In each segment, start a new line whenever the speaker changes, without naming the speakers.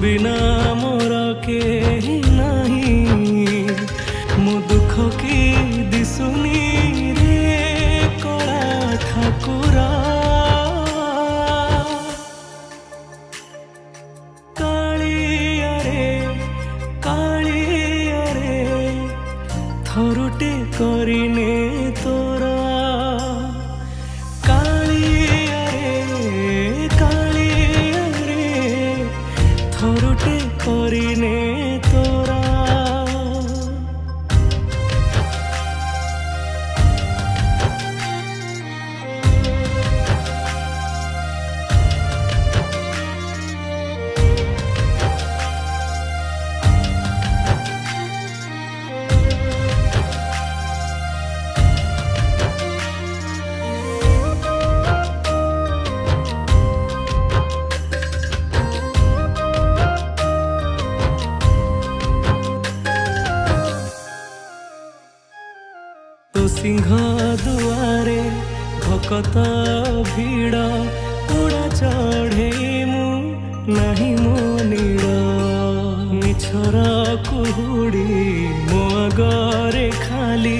बिना मोर के नहीं मो दुख की दिसुनी रे कला ठाकुरा कालिया रे थरुटे करिने तोरा थरुटे करिने तोरा तो सिंह दुआरे भकत भीड़ उड़ा चढ़े मु नहीं मो नीड़ मिछर कुहुड़ी मो आगरे खाली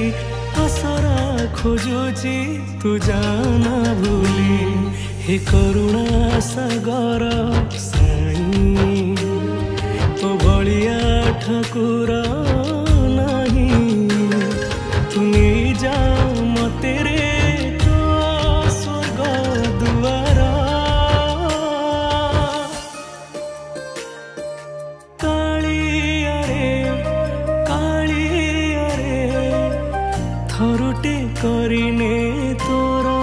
आसरा खोजुची तू जाना भूली हे करुणा सागर साई तो भलिया ठाकुर तेरे तो स्वर्ग दुआरा कालिया रे थरुटे करिने तोरा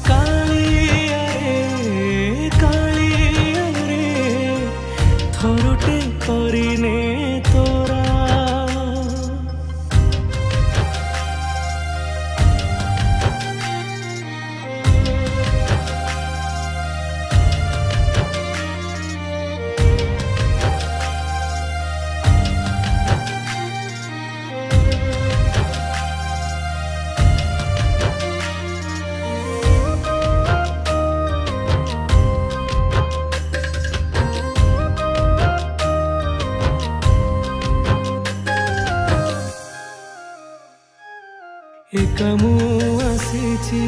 कालिया रे थरुटे करिने तोरा एकामु आसीची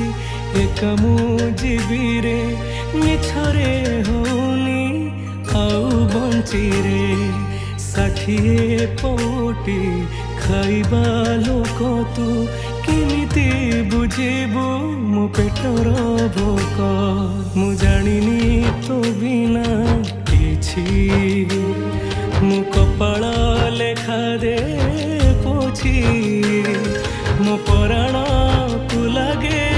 एकामु जीविरे मिछरे होनी आउ बंचीरे षाठिए पौटी खाइबा लोक तू किमिति बुझेबु मो पेटर भोक मु जानिनी तो बिना किछि मो कपाळ लेखा दे पोछि मो पराण को लगे